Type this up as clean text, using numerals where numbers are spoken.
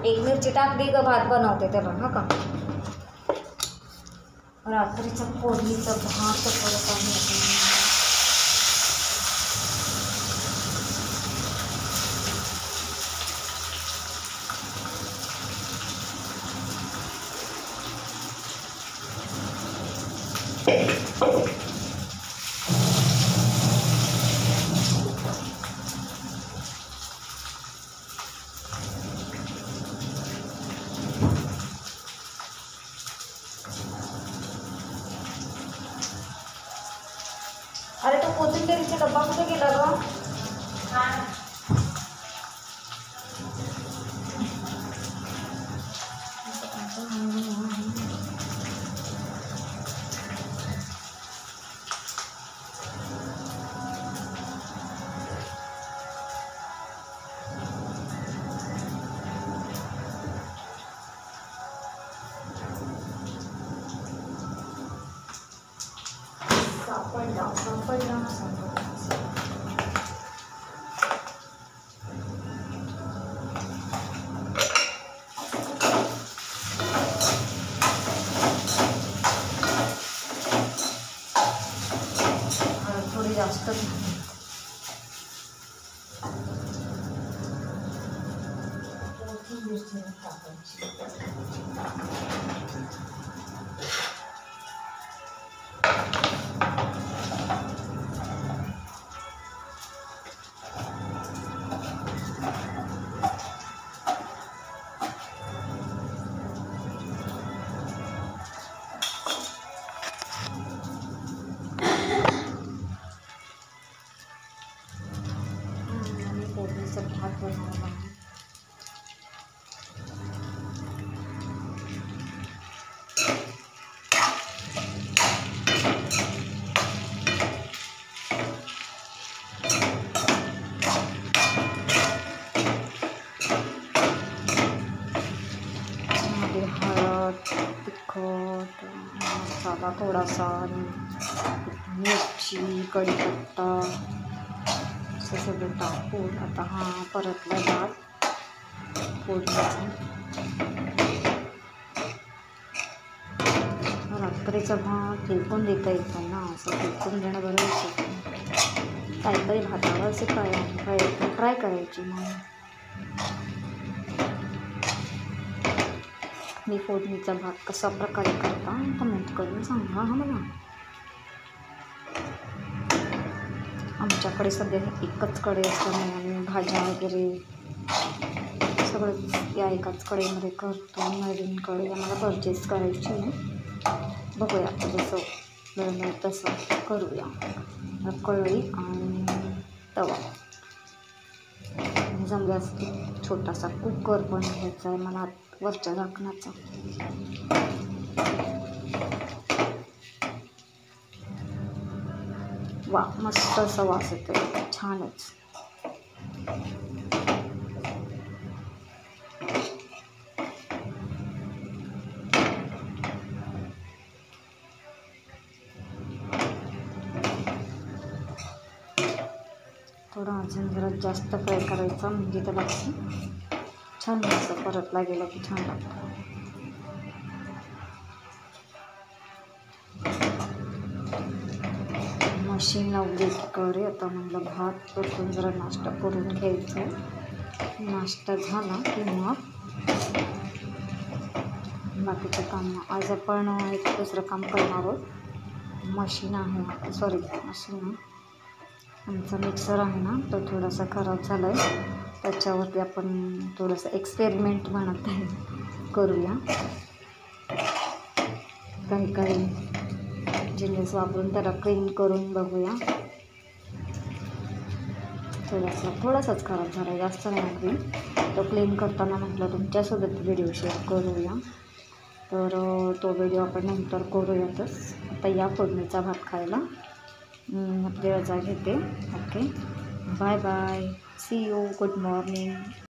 एक मिरची टाकली का भात बनवते त्याला हा का. रात्रीचं फोडणीचं भात परत आहे. अरे तो कोथिंबीरीचा डब्बा कुठे गेला ग. सापडला. थोडी जास्त भात बनवला. हळद, तिखट, मसाला थोडासा, मिरची, कढीपत्ता असं सगळं टाकून आता हा परतला भात फोडणीचा. रात्रीचा भात फेकून देता येतं ना, असं फेकून देणं बरं. काहीतरी भातावर असे ट्राय करायची. मग मी फोडणीचा भात कशा प्रकारे करता कमेंट करून सांगा हा मला. आमच्याकडे सध्या एकच कढई असल्यामुळे आम्ही भाज्या वगैरे सगळं या एकाच कढईमध्ये करतो. नवीन कढई आम्हाला परचेस करायची आहे. बघूया आता जसं वेळ मिळेल तसं करूया. कढई आणि तवा समजा छोटासा कुकर पण घ्यायचा आहे मला वरच्या झाकणाचा. वा मस्त असा वास येतो, छानच. थोडा अजून जरा जास्त फ्राय करायचा म्हणजे त्याला छान असं परतला गेला की छान लागतं. मशीन लावली एकीकडे. आता म्हणलं भात परतून जरा नाश्ता करून घ्यायचा. नाश्ता झाला की मग बाकीचं काम. आज आपण एक दुसरं काम करणार आहोत. मशीन आहे, सॉरी मशीन आमचा मिक्सर आहे ना, तो थोडासा खराब झाला आहे. त्याच्यावरती आपण थोडंसं एक्सपेरिमेंट म्हणत आहे करूया. काही जिन्नस वापरून त्याला क्लीन करून बघूया. थोडासाच खराब झाला, जास्त नाही क्लीन. तो क्लीन करताना म्हटलं तुमच्यासोबत व्हिडिओ शेअर करूया. तर तो व्हिडिओ आपण नंतर करूयातच. आता या फोडणीचा भात खायला आपली रजा घेते. Okay, bye bye, see you, good morning.